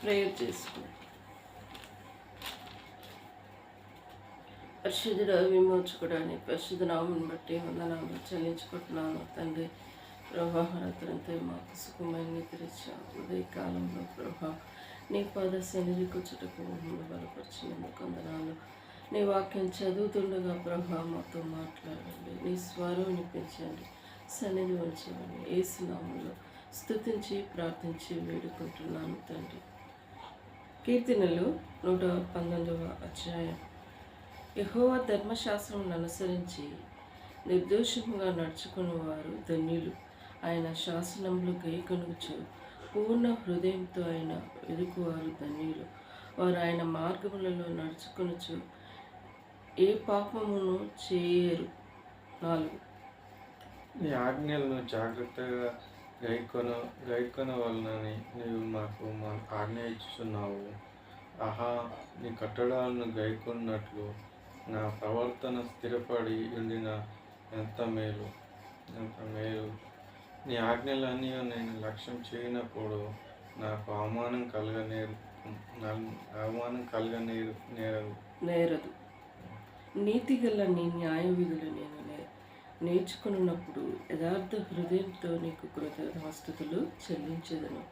Prayer చేసుకుని పరిశుద్ధుడ విమోచకుడని పరిశుద్ధ నామని బట్టి వందనాలు చెల్లించుకుంటున్నాను తండ్రి. ప్రభా రాత్రంతా మాకు సుఖమైన నిద్రించా ఉదయకాలంలో ప్రభా నీ పాద సన్నిధి కూర్చుటకు మమ్మల్ని బలపరిచినందుకు వందనాలు. నీ వాక్యం చదువుతుండగా ప్రభా మాతో మాట్లాడండి, నీ స్వరం వినిపించండి, సన్నిధి ఉంచమని యేసు నామములో స్తుతించి ప్రార్థించి వేడుకుంటున్నాను తండ్రి. కీర్తనలు 119వ అధ్యాయం. యెహోవా ధర్మశాస్త్రమును అనుసరించి నిర్దోషముగా నడుచుకుని వారు ధన్యులు. ఆయన శాసనములు గైకొనుచు పూర్ణ హృదయంతో ఆయన వెదుకువారు ధన్యులు. వారు ఆయన మార్గములలో నడుచుకొనుచు ఏ పాపమును చేయరు. 4 నీ ఆజ్ఞలను జాగ్రత్తగా గైకొన వలనని నీవు మాకు ఆజ్ఞయించుచున్నావు. ఆహా, నీ కట్టడాలను గైకొన్నట్లు నా ప్రవర్తన స్థిరపడి ఉండిన ఎంత మేలు. నీ ఆజ్ఞలన్నీ నేను లక్ష్యం చేయనప్పుడు నాకు అవమానం నేరదు. నీతిగల నీ న్యాయ విధులు నేను నేర్చుకున్నప్పుడు యథార్థ హృదయంతో నీకు కృతజ్ఞతాస్తుతులు చెల్లించెదను.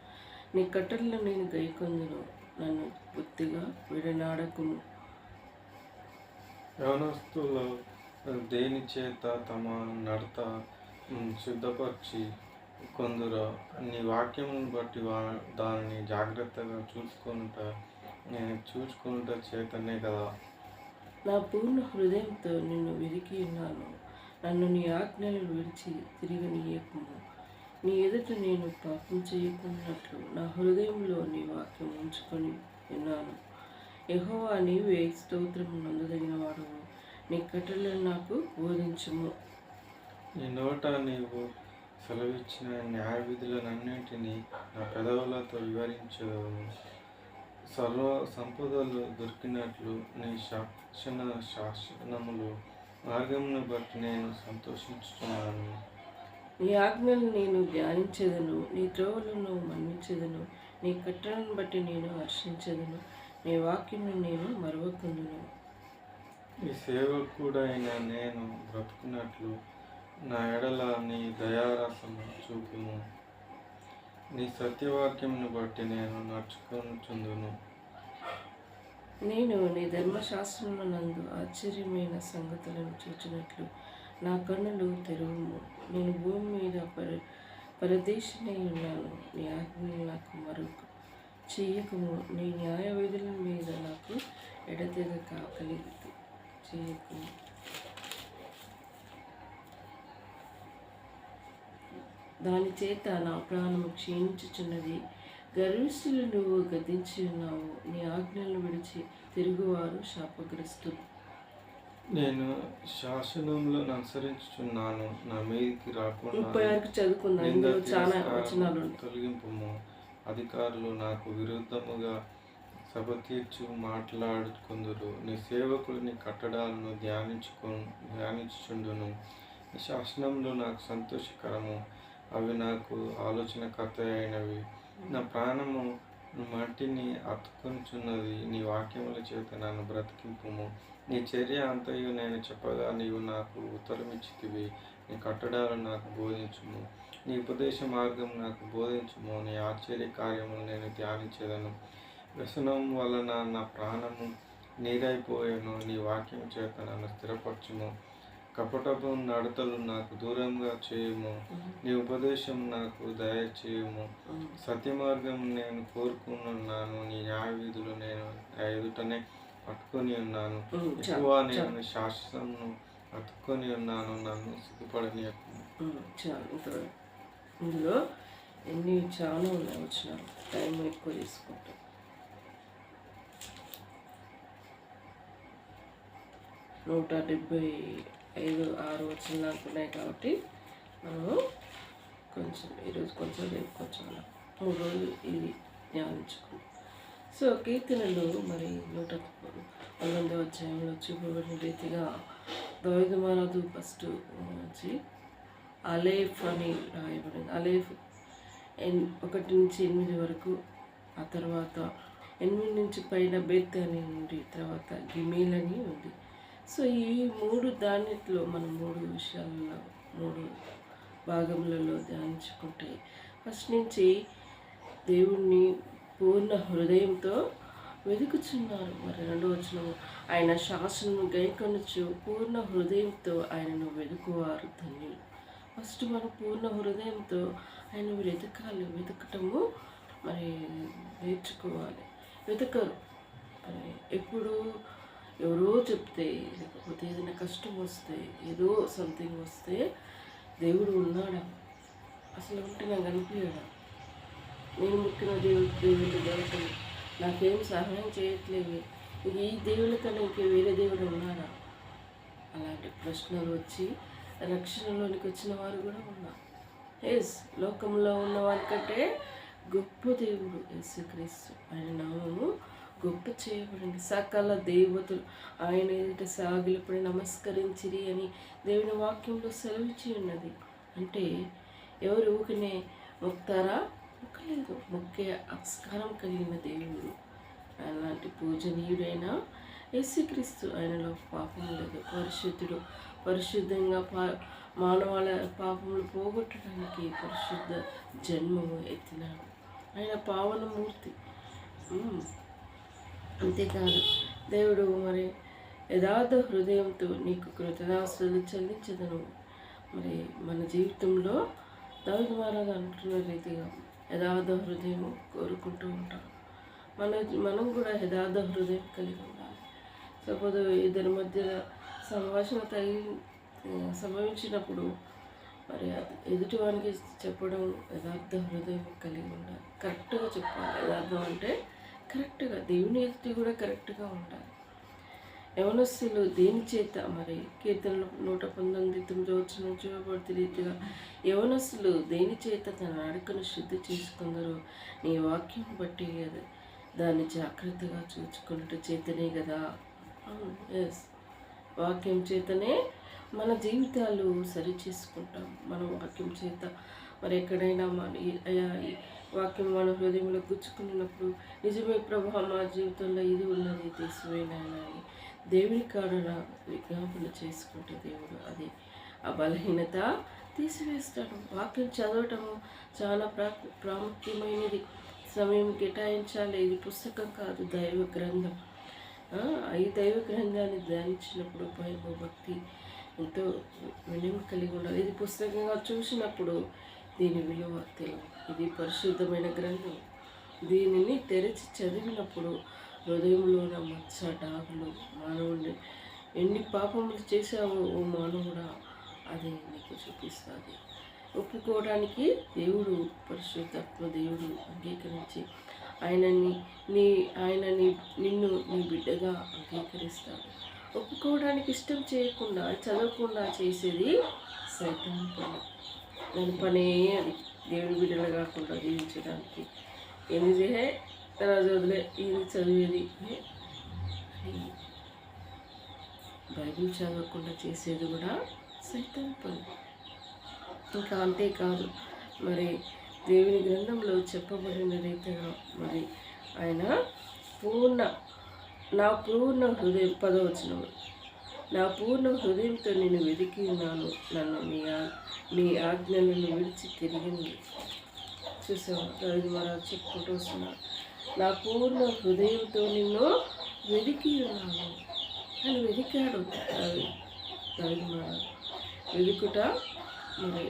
నీ కట్టడలను నేను గైకొందును, నన్ను బుద్ధిగా విడనాడకుము. యవనస్తులు దేని చేత తమ నడత శుద్ధపరిచి కొందరు నీ వాక్యమును బట్టి దానిని జాగ్రత్తగా చూసుకొనుట చేతనే కదా. నా పూర్ణ హృదయంతో నిన్ను వెదికి ఉన్నాను, నన్ను నీ ఆజ్ఞలు విడిచి తిరగనీయకుము. నీ ఎదుట నేను పాపం చేయకున్నట్లు నా హృదయంలో నీ వాక్యం ఉంచుకొని ఉన్నాను. యెహోవా, నీవే స్తోత్రము నందదగిన వాడవు, నీ కట్టడలను నాకు బోధించుము. నీ నోట నీవు సెలవిచ్చిన న్యాయ విధులన్నింటినీ నా పెదవులతో వివరించదను. సర్వ సంపదలు దొరికినట్లు నీ శాసనములు మార్గమును బట్టి నేను సంతోషించుతున్నాను. నీ ఆజ్ఞలు నేను ధ్యానించెదను, నీ త్రోవలను మన్నించెదను. నీ కట్టడలను బట్టి నేను హర్షించెదను, నీ వాక్యమును నేను మరవకుందును. ఈ సేవకుడైన నేను బ్రతుకున్నట్లు నా ఎడల నీ దయారసము చూపుము. నీ సత్యవాక్యమును బట్టి నేను నడుచుకొనుచుందును. నేను నీ ధర్మశాస్త్రమునందు ఆశ్చర్యమైన సంగతులను చూచినట్లు నా కన్నులు తెరువుము. నేను భూమి మీద పరదేశినై ఉన్నాను, నీ ఆజ్ఞలు నాకు మరొక చేయకము. నీ న్యాయ విధుల మీద నాకు ఎడతెగక కలిగి చేయకము. దాని చేత నా ప్రాణము క్షీణించుచున్నది. గర్విష్ఠులు నువ్వు గద్దించి ఉన్నావు, నీ ఆజ్ఞలను విడిచి తిరుగువారు శాపగ్రస్తులు. నేను శాసనంలో అనుసరించుచున్నాను, నా మీదికి రాకుండా 36 చదువుకుందాం, ఇందులో చాలా వచనాలు తొలగింపుము. అధికారులు నాకు విరుద్ధముగా సభ తీర్చు మాట్లాడుకుందురు. నీ సేవకులు నీ కట్టడాలను ధ్యానించుచుండును. నీ శాసనంలో నాకు సంతోషకరము, అవి నాకు ఆలోచనకర్త అయినవి. నా ప్రాణము మట్టిని అతుకొనుచున్నది, నీ వాక్యముల చేత నన్ను బ్రతికింపుము. నీ చర్య అంతయు నేను చెప్పగా నీవు నాకు ఉత్తరమిచ్చితివి. నీ కట్టడాలు నాకు బోధించుము, నీ ఉపదేశ మార్గం నాకు బోధించుము. నీ ఆశ్చర్య కార్యములు నేను ధ్యానించేదను. వ్యసనం వలన నా ప్రాణము నీరైపోయాను, నీ వాక్యం చేత నన్ను స్థిరపరచుము. కపటపు నడతలు నాకు దూరంగా చేయుము, నీ ఉపదేశం నాకు దయచేయుము. సత్యమార్గం నేను కోరుకున్నాను, నీ న్యాయ విధులు నేను ఎదుటనే పట్టుకొని ఉన్నాను. ఎక్కువ నేను శాస్త్రమును పట్టుకొని ఉన్నాను, నన్ను సిగ్గుపడనీయకుము. ఇందులో ఎన్ని చాలా ఉన్నాయి వచ్చినారు, టైం ఎక్కువ తీసుకుంటాం. 175-6 వచనాలు ఉన్నాయి కాబట్టి మనము కొంచెం ఈరోజు కొంచెం రేపు కొంచెం 3 రోజులు ఇది ధ్యానించుకున్నాం. సో కీర్తనలు మరి 119వ అధ్యాయంలో చూపబడిన రీతిగా దావీదు మహారాజు ఫస్ట్ వచ్చి అలేఫ్ అని రాయబడింది. అలేఫ్ 1 నుంచి 8 వరకు ఆ తర్వాత 8 నుంచి పైన బెత్ అని ఉంది, తర్వాత గిమేల్ అని ఉంది. సో ఈ 3 దానిట్లో మనం 3 విషయాలలో 3 భాగములలో ధ్యానించుకుంటే ఫస్ట్ నుంచి దేవుణ్ణి పూర్ణ హృదయంతో వెతుకుచున్నారు. మరి 2వ వచనం, ఆయన శాసనము గైకొనుచు పూర్ణ హృదయంతో ఆయనను వెతుకువారు ధన్యులు. ఫస్ట్ మనం పూర్ణ హృదయంతో ఆయన వెతకాలి. వెతకటము మరి నేర్చుకోవాలి. వెతకరు మరి ఎప్పుడు ఎవరో చెప్తే, లేకపోతే ఏదైనా కష్టం వస్తే, ఏదో సంథింగ్ వస్తే దేవుడు ఉన్నాడా అసలు ఉంటే నాకు అనిపించడా, నేను ముక్కిన దేవుడు దొరకదు, నాకేం సహాయం చేయట్లేదు, ఈ దేవుని కన్నా ఇంకే వేరే దేవుడు ఉన్నారా? అలాంటి ప్రశ్నలు వచ్చి రక్షణలోనికి వచ్చిన వారు కూడా ఉన్నారు. లోకంలో ఉన్న వారికంటే గొప్ప దేవుడు యేసుక్రీస్తు. ఆయన నామము గొప్ప చేయబడింది. సకల దేవతలు ఆయన ఎదుట సాగిలపడి నమస్కరించిరి అని దేవుని వాక్యంలో సెలవిచ్చి ఉన్నది. అంటే ఎవరు ఊకనే మొక్తారా? మొక్కలేదు. మొక్కే ఆస్కారం కలిగిన దేవుడు. అలాంటి పూజనీయుడైన యేసుక్రీస్తు, ఆయనలో పాపం లేదు, పరిశుద్ధుడు. పరిశుద్ధంగా మానవాళ పాపములు పోగొట్టడానికి పరిశుద్ధ జన్మము ఎత్తినాడు. ఆయన పావనమూర్తి. అంతేకాదు దేవుడు మరి యథార్థ హృదయంతో నీకు కృతజ్ఞతాస్తుతులు చెల్లించదను. మరి మన జీవితంలో దావీదు మహారాజు అంటున్న రీతిగా యథార్థ హృదయం కోరుకుంటూ ఉంటాం. మనం కూడా యథార్థ హృదయం కలిగి ఉండాలి. సపోజ్ ఇద్దరి మధ్య సంభాషణ సంభవించినప్పుడు మరి ఎదుటివానికి చెప్పడం యథార్థ హృదయం కలిగి ఉండాలి. కరెక్ట్గా చెప్పాలి. యథార్థం అంటే కరెక్ట్గా, దేవుని ఎదుటి కూడా కరెక్ట్గా ఉండాలి. యవనస్తులు దేని చేత మరి కీర్తనలు 119 చూపబడితే రీతిగా యవనస్తులు దేని చేత తన నడకను శుద్ధి చేసుకుందరో నీ వాక్యం బట్టి దాన్ని జాగ్రత్తగా చూసుకున్నట్టు చేతనే కదా. వాక్యం చేతనే మన జీవితాలు సరి చేసుకుంటాం. మన వాక్యం చేత మరి ఎక్కడైనా వాక్యం మన హృదయంలో గుచ్చుకున్నప్పుడు నిజమే ప్రభా, మా జీవితంలో ఇది ఉన్నది తీసివేయనైనా అని దేవుని కాడన విజ్ఞాపన చేసుకుంటే దేవుడు అది ఆ బలహీనత తీసివేస్తాడు. వాక్యం చదవటము చాలా ప్రాముఖ్యమైనది. సమయం కేటాయించాలి. ఇది పుస్తకం కాదు, దైవ గ్రంథం. ఈ దైవ గ్రంథాన్ని ధ్యానించినప్పుడు భక్తి ఎంతో వినయం కలిగి ఉండాలి. ఇది పుస్తకంగా చూసినప్పుడు దీని విలువ తెలియదు. ఇది పరిశుద్ధమైన గ్రంథం. దీనిని తెరిచి చదివినప్పుడు హృదయంలో ఉన్న మచ్చ డాగులు మానవుడిని ఎన్ని పాపములు చేశావో ఓ మానవుడా అది నీకు చూపిస్తుంది. ఒప్పుకోవడానికి దేవుడు పరిశుద్ధాత్మ దేవుడు అంగీకరించి నిన్ను నీ బిడ్డగా అంగీకరిస్తాడు. ఒప్పుకోవడానికి ఇష్టం చేయకుండా చదవకుండా చేసేది సైతాను పని. దాని పనే అది దేవుడి బిడ్డలు కాకుండా జీవించడానికి. ఏంది తర్వాత వదిలే ఇది చదివేది బైబిల్ చదవకుండా చేసేది కూడా సైతాను పని. ఇంకా అంతేకాదు మరి దేవుని గ్రంథంలో చెప్పబడిన రీతిగా మరి ఆయన నా పూర్ణ హృదయం 10వ వచనం, నా పూర్ణ హృదయంతో నేను వెతికి ఉన్నాను, నన్ను నీ ఆజ్ఞలను విడిచి తిరిగింది. చూసావా, దావీదు మహారాజు చెప్పుకుంటూ వస్తున్నాను, నా పూర్ణ హృదయంతో నిన్ను వెతికి ఉన్నాను అని వెతికాడు దావీదు మహారాజు. వెతుకుట మరి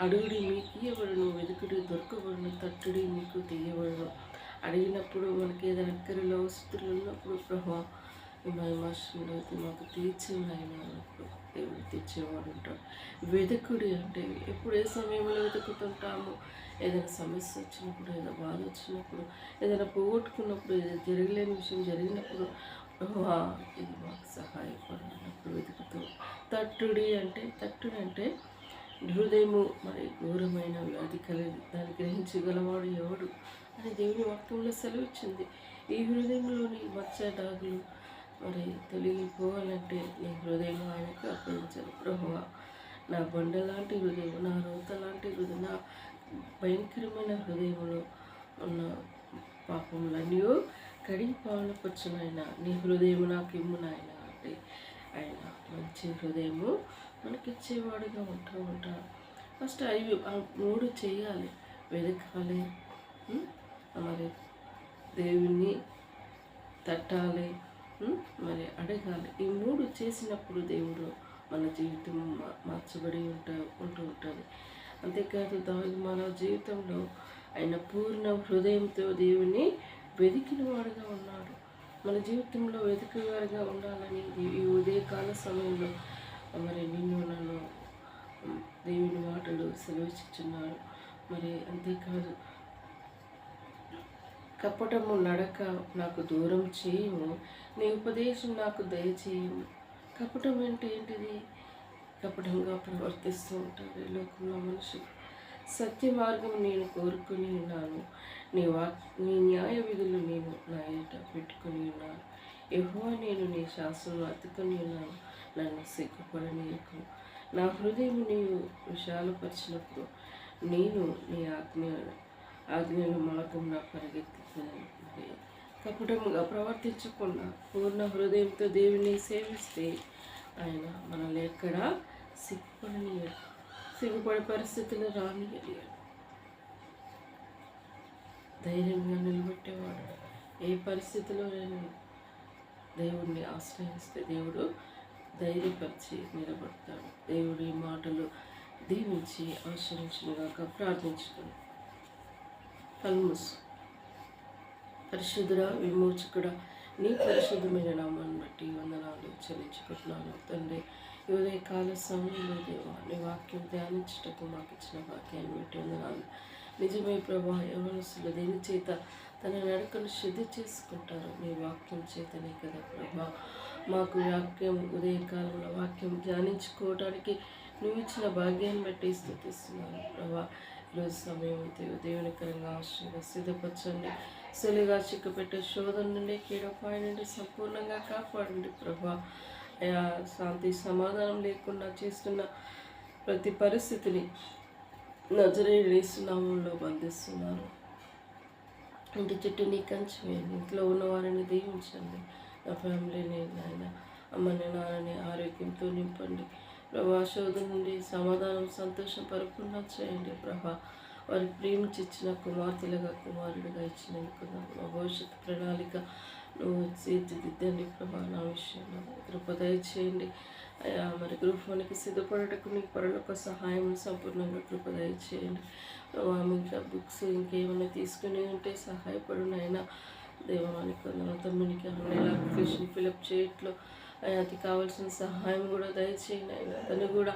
అడుగుడి మీకు ఇవ్వబడును, వెతుకుడి దొరకబడును, తట్టుడి మీకు తీయబడును. అడిగినప్పుడు మనకి ఏదైనా అక్కరిలో వస్తువులు ఉన్నప్పుడు ప్రభా మహిమాశ్రంలో అయితే మాకు తీర్చినప్పుడు దేవుడు తెచ్చేవాడు ఉంటాడు. వెతుకుడి అంటే ఎప్పుడు ఏ సమయంలో వెతుకుతుంటాము? ఏదైనా సమస్య వచ్చినప్పుడు, ఏదైనా బాధ వచ్చినప్పుడు, ఏదైనా పోగొట్టుకున్నప్పుడు, ఏదైనా జరగలేని విషయం జరిగినప్పుడు ప్రభా ఇది మాకు సహాయపడినప్పుడు వెతుకుతూ. తట్టుడి అంటే హృదయము మరి ఘోరమైన వ్యాధి కలిగి దాన్ని గ్రహించగలవాడు ఎవడు అని దేవుని వాక్యంలో సెలవిచ్చింది. ఈ హృదయంలోని మచ్చ డాగులు మరి తొలగిపోవాలంటే నీ హృదయం ఆయనకు అప్పగించాలి. ప్రభువా నా బండ లాంటి హృదయం, నా రోత లాంటి హృదయం, నా భయంకరమైన హృదయంలో ఉన్న పాపములన్నీ కడిగి పాలపరచునైనా నీ హృదయం నాకు ఇమ్ము నాయన అంటే ఆయన మంచి హృదయము మనకిచ్చేవాడుగా ఉంటాడు. ఫస్ట్ అవి ఆ 3 చేయాలి. వెతకాలి, మరి దేవుణ్ణి తట్టాలి, మరి అడగాలి. ఈ 3 చేసినప్పుడు దేవుడు మన జీవితం మార్చబడి ఉంటూ ఉంటుంది. అంతేకాదు దావీదు మన జీవితంలో ఆయన పూర్ణ హృదయంతో దేవుని వెతికిన వాడుగా ఉన్నాడు. మన జీవితంలో వెతికేవారుగా ఉండాలని ఈ ఉదయకాల సమయంలో మరి నన్ను దేవుని మాటలు సెలవిస్తున్నాడు. మరి అంతేకాదు కపటము నడక నాకు దూరం చేయము, నీ ఉపదేశం నాకు దయచేయము. కపటం అంటే ఏంటిది? కపటంగా ప్రవర్తిస్తూ ఉంటారు ఈ లోకంలో మనుషులు. సత్య మార్గం నేను కోరుకుని ఉన్నాను, నీ న్యాయ విధులు నేను నా ఎదుట పెట్టుకుని ఉన్నాను. యెహోవా నేను నీ శాసనం అతుకుని ఉన్నాను, నన్ను సిగ్గుపడనీయకు. నా హృదయం నీవు విశాలపరిచినప్పుడు నేను నీ ఆజ్ఞల మార్గం నా పరిగెత్తుతున్నాను. కపటముగా ప్రవర్తించకుండా పూర్ణ హృదయంతో దేవుని సేవిస్తే ఆయన మనల్ని ఎక్కడా సిగ్గుపడే పరిస్థితులు రానియలేడు. ధైర్యంగా నిలబెట్టేవాడు. ఏ పరిస్థితిలో నేను దేవుడిని ఆశ్రయిస్తే దేవుడు ధైర్యపరిచి నిలబడతాడు. దేవుడి మాటలు దీవించి ఆశ్రయించుగాక. ప్రార్థించుకుని కల్ముసు. పరిశుద్ధుడ, విమోచకుడ, నీ పరిశుద్ధమైన నామాన్ని బట్టి వందనాలు చెల్లించుకుంటున్నాను తండ్రి. ఈ ఉదయకాల సమయంలో దేవా నీ వాక్యం ధ్యానించుటకు మాకు ఇచ్చిన వాక్యాన్ని బట్టి వందనాలు. నిజమే ప్రభా, యవనస్తులు దేని చేత తన నడకను శుద్ధి చేసుకుంటారు? నీ వాక్యం చేతనే కదా ప్రభా. మాకు వాక్యం ఉదయకాలంలో వాక్యం ధ్యానించుకోవడానికి నువ్వు ఇచ్చిన భాగ్యాన్ని బట్టి స్తుతిస్తున్నాను ప్రభా. ఈరోజు సమయం దేవునికరంగా ఆశ్రయంగా సిద్ధపరచండి. సులువుగా చిక్కుపెట్టే శోధన నుండి కీడపాయ నుండి సంపూర్ణంగా కాపాడండి ప్రభా. శాంతి సమాధానం లేకుండా చేస్తున్న ప్రతి పరిస్థితిని నజరేయుడు యేసు నామములో బంధిస్తున్నాను. ఇంటి చుట్టూ నీ కంచె వేయండి. ఇంట్లో ఉన్న వారిని దీవించండి. నా ఫ్యామిలీని నాయన అమ్మని నాన్నని ఆరోగ్యంతో నింపండి ప్రభా. శోధన నుండి సమాధానం సంతోషం పరిపూర్ణ చేయండి ప్రభా. వారికి ప్రేమించి ఇచ్చిన కుమార్తెలుగా కుమారుడిగా ఇచ్చినందుకు మా భవిష్యత్తు ప్రణాళిక నువ్వు తీర్చిదిద్దండి ప్రభా. నా విషయంలో కృప దయచేయండి అయ్యా. మరి గ్రూప్ 1కి సిద్ధపడటకు నీ పరులకు సహాయం సంపూర్ణంగా కృప దయచేయండి. ఇంకా బుక్స్ ఇంకేమైనా తీసుకుని ఉంటే సహాయపడునైనా దేవానికి తమ్మునికి అన్ని అప్లికేషన్ ఫిలప్ చేయట్లో అది కావాల్సిన సహాయం కూడా దయచేయండి అయినా. తను కూడా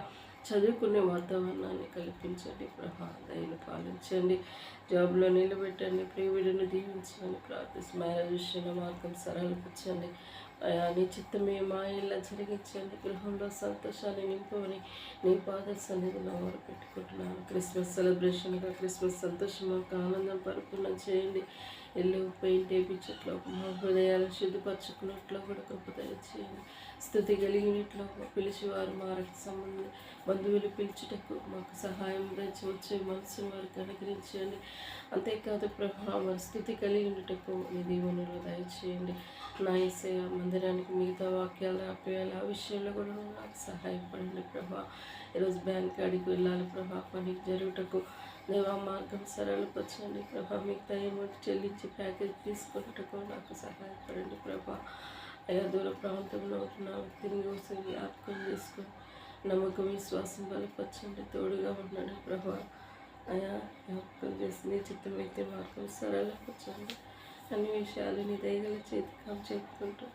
చదువుకునే వాతావరణాన్ని కల్పించండి ప్రభా. దయను పాలించండి. జాబ్లో నిలబెట్టండి. ప్రియవిడిని దీవించండి ప్రార్థిస్తూ మ్యారేజ్ విషయంలో మార్గం సరళపరచండి అయా. నీ చిత్తమే మా ఇళ్ళ జరిగించండి. గృహంలో సంతోషాన్ని నింపవని నీ పాద సన్నిధిలో వారు పెట్టుకుంటున్నాను. క్రిస్మస్ సెలబ్రేషన్గా క్రిస్మస్ సంతోషం మాకు ఆనందం పరిపూర్ణం చేయండి. ఇల్లు పెయింట్ వేయించట్లో మా హృదయాలను శుద్ధిపరచుకున్నట్లో కూడా కృప దయచేయండి. స్థుతి కలిగినట్లో పిలిచి వారు మా రక్త సంబంధి బంధువులు పిలిచుటకు మాకు సహాయం దయచి వచ్చే మనసును వారికి అనుగ్రహించండి. అంతేకాదు ప్రభా వారి స్థుతి కలిగినటకు నీ దీవెనలు దయచేయండి. నా యేసయ్య మందిరానికి మిగతా వాక్యాలు ఆపేయాలి. ఆ విషయంలో కూడా నాకు సహాయపడండి ప్రభా. ఈరోజు బ్యాంక్ కాడికి వెళ్ళాలి ప్రభా. పనికి జరుగుటకు దేవా మార్గం సరళపరచండి ప్రభా. మిగతా ఏమంటే చెల్లించి ప్యాకేజ్ తీసుకున్నటకు నాకు సహాయపడండి ప్రభా. అయ్యా దూర ప్రాంతంలో ఉన్న తిరిగి వస్తే జ్ఞాపకం చేసుకొని నమ్మకం విశ్వాసం బలపరచండి. తోడుగా ఉన్నాడు ప్రభా. అయ్యా జ్ఞాపకం చేసి నీ చిత్తమైతే మార్గం సరళపరచండి. అన్ని విషయాలు నీ దయగల చేతికం చెప్పుకుంటూ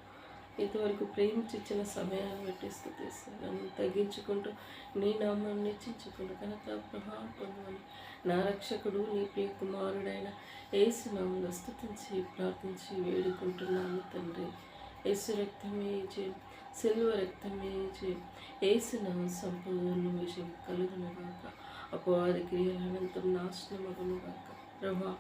ఇంతవరకు ప్రేమించిన సమయాన్ని బట్టి స్తుతిస్తాను. నన్ను తగ్గించుకుంటూ నీ నామాన్ని నిశ్చించుకుంటూ కనుక ప్రభావం పొందమని నా రక్షకుడు నీ ప్రియ కుమారుడైన యేసు నామములో స్తుతించి ప్రార్థించి వేడుకుంటున్నాను తండ్రి. యేసు రక్తమే జయం, సిలువ రక్తమే జయం. యేసు నామం సంపూర్ణ విజయం కలుగునుగాక. అపవాది క్రియల అనంతం నాశనమగునుగాక ప్రభా.